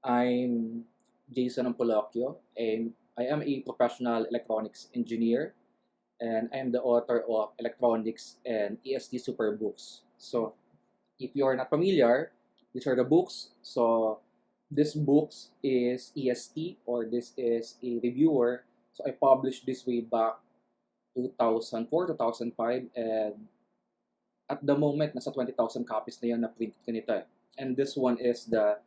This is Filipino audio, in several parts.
I'm Jason Ampolocchio, and I am a professional electronics engineer, and I am the author of Electronics and EST Superbooks. So, if you are not familiar, these are the books. So, this books is EST, or this is a reviewer. So, I published this way back 2004, 2005, and at the moment, nasa 20,000 copies na yan na print ko nito eh. And this one is the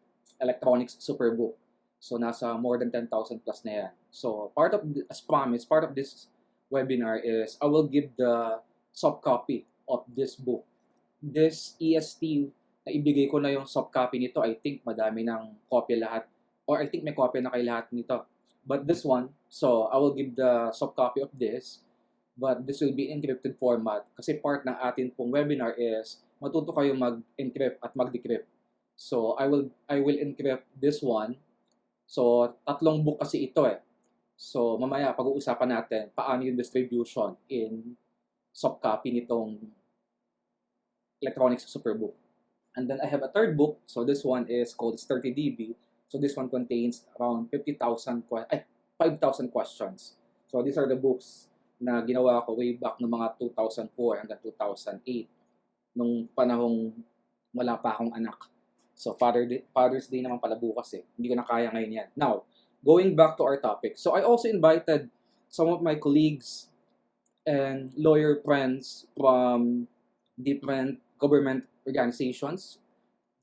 Electronics Superbook. So, nasa more than 10,000 plus na yan. So, as promised, part of this webinar is I will give the soft copy of this book. This EST, na ibigay ko na yung soft copy nito, I think madami ng kopya lahat. Or I think may kopya na kay lahat nito. But this one, so I will give the soft copy of this. But this will be encrypted format kasi part ng atin pong webinar is matuto kayo mag-encrypt at mag-decrypt. So I will encrypt this one. So tatlong book kasi ito eh. So mamaya pag-uusapan natin paano yung distribution in soft copy nitong Electronics Superbook. And then I have a third book. So this one is called 30DB. So this one contains around 5,000 questions. So these are the books na ginawa ko way back no mga 2004 hanggang 2008 nung panahong wala pa akong anak. So Father's Day naman pala bukas eh. Hindi ko na kaya ngayon yan. Now, going back to our topic. So I also invited some of my colleagues and lawyer friends from different government organizations,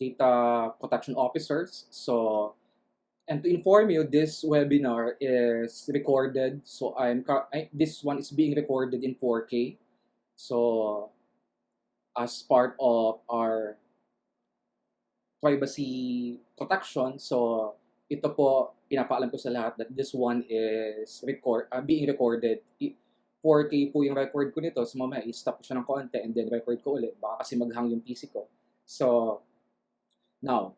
data protection officers. So, and to inform you, this webinar is recorded. So this one is being recorded in 4K. So as part of our privacy protection, so ito po pinapaalam ko sa lahat that this one is being recorded. 4K po yung record ko nito. So mamaya i-stop ko siya ng konti and then record ko ulit. Baka kasi maghang yung PC ko. So now,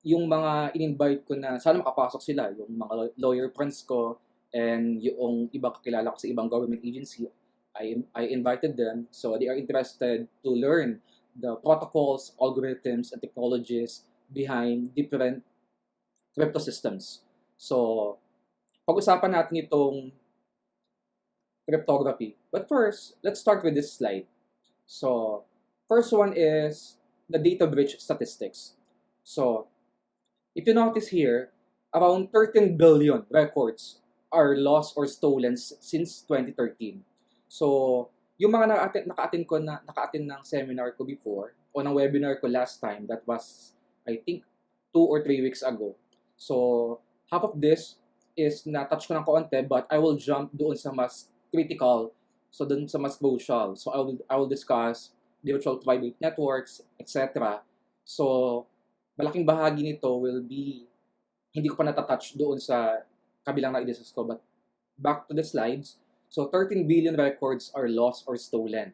yung mga in-invite ko na, sana makapasok sila, yung mga lawyer friends ko, and yung ibang kakilala ko sa ibang government agency, I invited them, so they are interested to learn the protocols, algorithms, and technologies behind different crypto systems. So, pag-usapan natin itong cryptography. But first, let's start with this slide. So, first one is the data breach statistics. So, if you notice here, around 13 billion records are lost or stolen since 2013. So, yung mga naka-attend ng seminar ko before, o ng webinar ko last time, that was, I think, 2 or 3 weeks ago. So, half of this is na-touch ko ng konti, but I will jump doon sa mas critical, so doon sa mas crucial. So, I will discuss virtual private networks, etc. So, malaking bahagi nito will be, hindi ko pa natatouch doon sa kabilang na-i-discuss ko. But back to the slides. So 13 billion records are lost or stolen.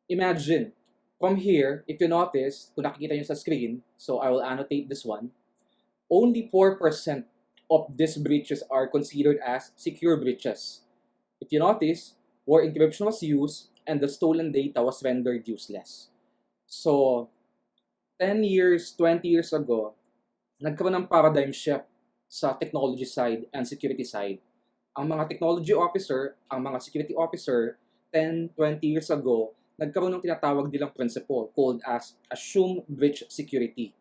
Imagine, from here, if you notice, kung nakikita nyo sa screen, so I will annotate this one, only 4% of these breaches are considered as secure breaches. If you notice, where encryption was used and the stolen data was rendered useless. So, 10 years, 20 years ago, nagkaroon ng paradigm shift sa technology side and security side. Ang mga technology officer, ang mga security officer, 10, 20 years ago, nagkaroon ng tinatawag nilang principle called as assume breach security.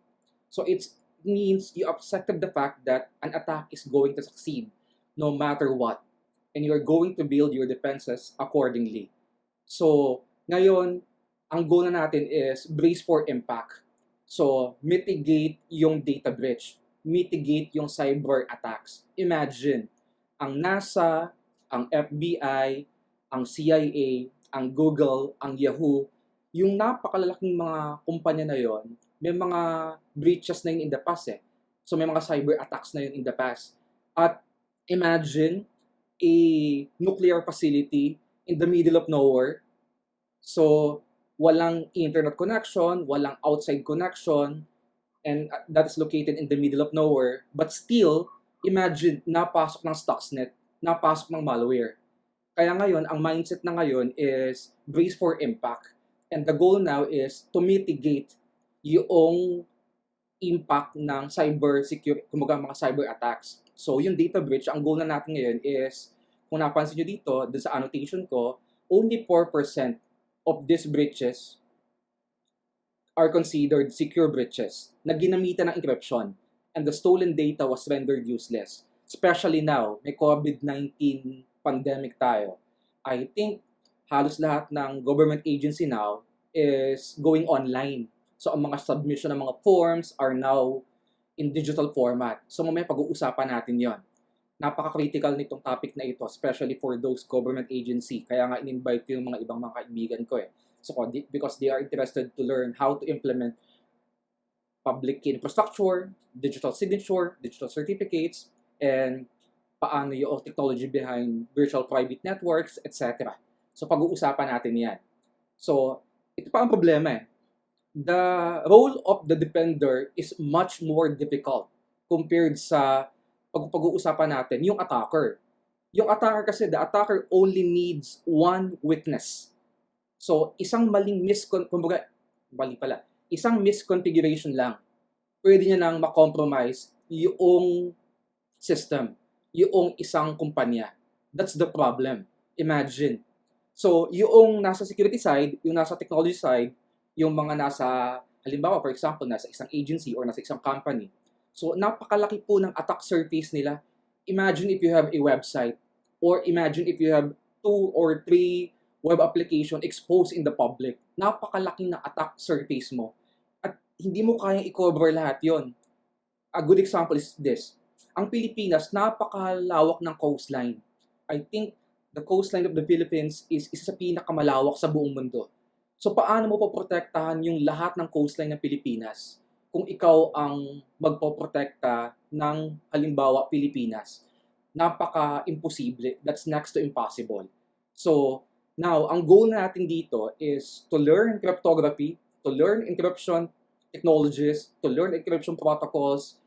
So it means you accepted the fact that an attack is going to succeed no matter what. And you're going to build your defenses accordingly. So, ngayon, ang goal na natin is brace for impact. So, mitigate yung data breach. Mitigate yung cyber attacks. Imagine, ang NASA, ang FBI, ang CIA, ang Google, ang Yahoo, yung napakalalaking mga kumpanya na yon, may mga breaches na yun in the past eh. So, may mga cyber attacks na yun in the past. At imagine a nuclear facility in the middle of nowhere. So, walang internet connection, walang outside connection, and that is located in the middle of nowhere. But still, imagine, napasok ng Stuxnet, napasok ng malware. Kaya ngayon, ang mindset na ngayon is brace for impact. And the goal now is to mitigate yung impact ng cyber security, kumbaga mga cyber attacks. So, yung data breach, ang goal na natin ngayon is, kung napansin nyo dito, dun sa annotation ko, only 4% of these breaches are considered secure breaches na ginamitan ng encryption, and the stolen data was rendered useless. Especially now, may COVID-19 pandemic tayo. I think halos lahat ng government agency now is going online. So, ang mga submission ng mga forms are now in digital format. So, mamaya pag-uusapan natin yon. Napaka-critical nitong topic na ito, especially for those government agency. Kaya nga in-invite ko yung mga ibang mga kaibigan ko eh. So, because they are interested to learn how to implement public key infrastructure, digital signature, digital certificates, and paano yung technology behind virtual private networks, etc. So, pag-uusapan natin yan. So, ito pa ang problema eh. The role of the defender is much more difficult compared sa pag-uusapan natin, yung attacker. Yung attacker kasi, the attacker only needs one weakness. So, isang isang misconfiguration lang, pwede niya nang ma-compromise yung system, yung isang kumpanya. That's the problem. Imagine. So, yung nasa security side, yung nasa technology side, yung mga nasa, halimbawa, for example, nasa isang agency or nasa isang company. So, napakalaki po ng attack surface nila. Imagine if you have a website, or imagine if you have 2 or 3 web application exposed in the public. Napakalaki ng attack surface mo. At hindi mo kayang i-cover lahat yon. A good example is this. Ang Pilipinas, napakalawak ng coastline. I think the coastline of the Philippines is isa sa pinakamalawak sa buong mundo. So, paano mo poprotektahan yung lahat ng coastline ng Pilipinas kung ikaw ang magpoprotekta ng, halimbawa, Pilipinas? Napaka-imposible. That's next to impossible. So, now, ang goal natin dito is to learn cryptography, to learn encryption technologies, to learn encryption protocols,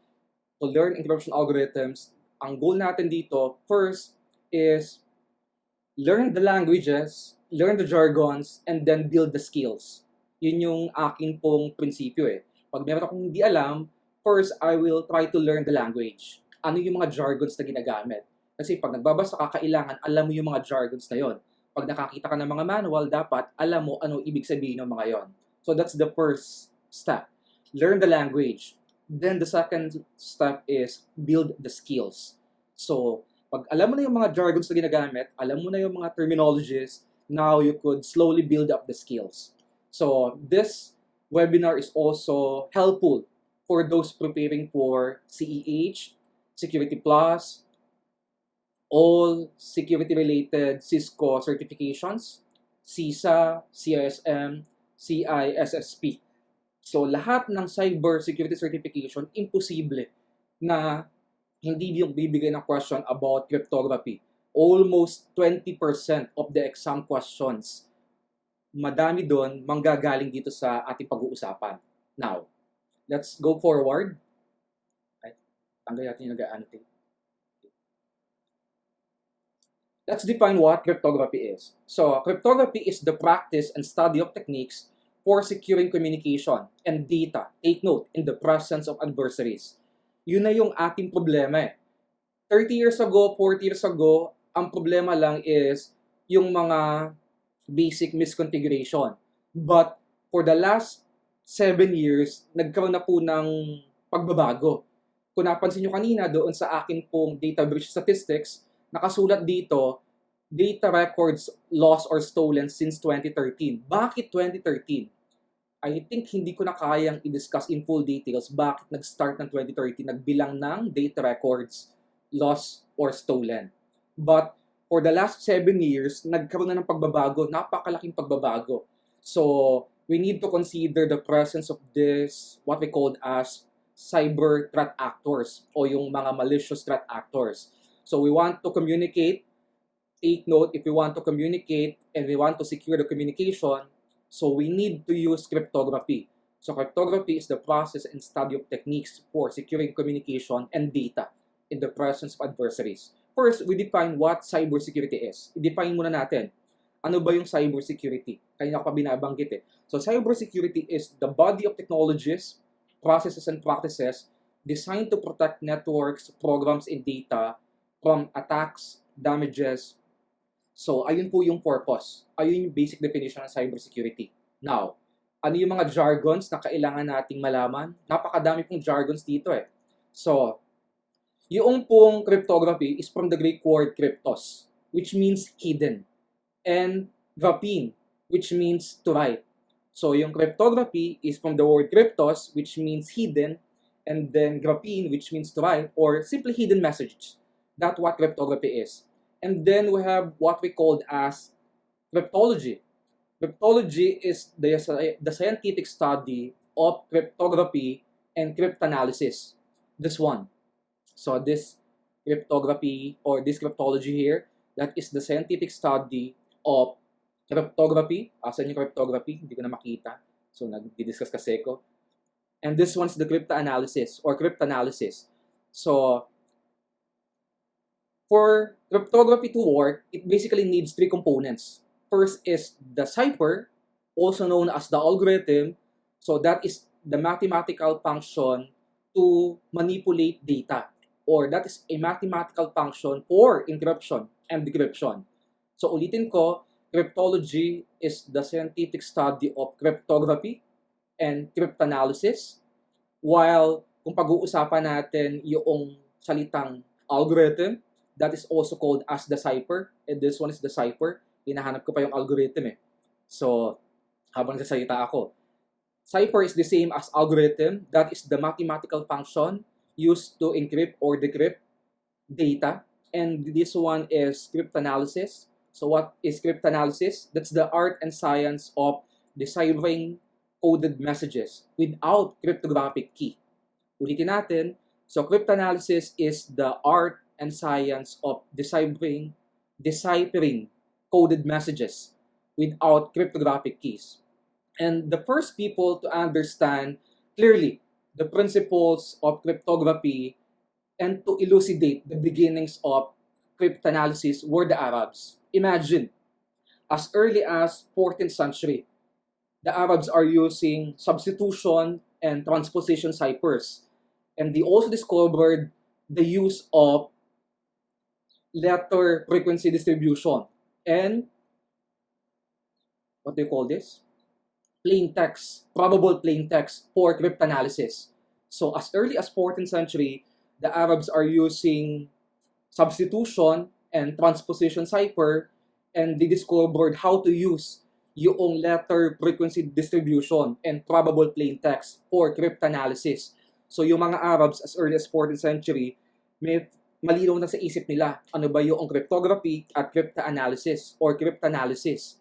to learn encryption algorithms. Ang goal natin dito, first, is learn the languages, learn the jargons, and then build the skills. Yun yung akin pong prinsipyo eh. Pag meron akong hindi alam, first, I will try to learn the language. Ano yung mga jargons na ginagamit? Kasi pag nagbabasa ka, kailangan alam mo yung mga jargons na yon. Pag nakakita ka ng mga manual, dapat alam mo ano ibig sabihin ng mga yon. So that's the first step. Learn the language. Then the second step is build the skills. So, pag alam mo na yung mga jargons na ginagamit, alam mo na yung mga terminologies, now you could slowly build up the skills. So, this webinar is also helpful for those preparing for CEH, Security Plus, all security-related Cisco certifications, CISA, CISM, CISSP. So, lahat ng cyber security certification, imposible na hindi yung bibigay ng question about cryptography. Almost 20% of the exam questions, madami doon manggagaling dito sa ating pag-uusapan. Now, let's go forward. Ay, tanggal natin yung nag-annotate. Let's define what cryptography is. So, cryptography is the practice and study of techniques for securing communication and data, take note, in the presence of adversaries. Yun na yung ating problema eh. 30 years ago, 40 years ago, ang problema lang is yung mga basic misconfiguration. But for the last 7 years, nagkaroon na po ng pagbabago. Kung napansin nyo kanina doon sa akin pong data breach statistics, nakasulat dito, data records lost or stolen since 2013. Bakit 2013? I think hindi ko na kayang i-discuss in full details bakit nag-start ng 2013, nagbilang ng data records lost or stolen. But for the last 7 years, nagkaroon na ng pagbabago, napakalaking pagbabago. So, we need to consider the presence of this, what we call as cyber threat actors o yung mga malicious threat actors. So, we want to communicate, take note, if we want to communicate and we want to secure the communication, so we need to use cryptography. So cryptography is the process and study of techniques for securing communication and data in the presence of adversaries. First, we define what cybersecurity is. I-define muna natin. Ano ba yung cybersecurity? Kanina ko pa binabanggit eh. So cybersecurity is the body of technologies, processes and practices designed to protect networks, programs, and data from attacks, damages. So, ayun po yung purpose. Ayun yung basic definition ng cybersecurity. Now, ano yung mga jargons na kailangan nating malaman? Napakadami pong jargons dito eh. So, yung pong cryptography is from the Greek word cryptos, which means hidden, and graphene, which means to write. So, yung cryptography is from the word cryptos, which means hidden, and then graphene, which means to write, or simply hidden message. That's what cryptography is. And then we have what we call as cryptology. Cryptology is the scientific study of cryptography and cryptanalysis. This one. So this cryptography or this cryptology here, that is the scientific study of cryptography. Asan yung cryptography? Hindi ko na makita. So nag-discuss kasi ko. And this one's the cryptanalysis or cryptanalysis. So for cryptography to work, it basically needs three components. First is the cipher, also known as the algorithm. So that is the mathematical function to manipulate data, or that is a mathematical function for encryption and decryption. So ulitin ko, cryptology is the scientific study of cryptography and cryptanalysis, while kung pag-uusapan natin yung salitang algorithm, that is also called as the cipher, and this one is the cipher. Hinahanap ko pa yung algorithm eh. So, habang nagsasalita ako, cipher is the same as algorithm. That is the mathematical function used to encrypt or decrypt data. And this one is cryptanalysis. So what is cryptanalysis? That's the art and science of deciphering coded messages without cryptographic key. Ulitin natin. So cryptanalysis is the art and science of deciphering coded messages without cryptographic keys. And the first people to understand clearly the principles of cryptography and to elucidate the beginnings of cryptanalysis were the Arabs. Imagine, as early as 14th century, the Arabs are using substitution and transposition ciphers. And they also discovered the use of letter frequency distribution and what do you call this? Plain text, probable plain text for cryptanalysis. So as early as 14th century, the Arabs are using substitution and transposition cipher, and they discovered how to use yung letter frequency distribution and probable plain text for cryptanalysis. So yung mga Arabs as early as 14th century, may malinaw na sa isip nila ano ba yung cryptography at cryptanalysis or cryptanalysis.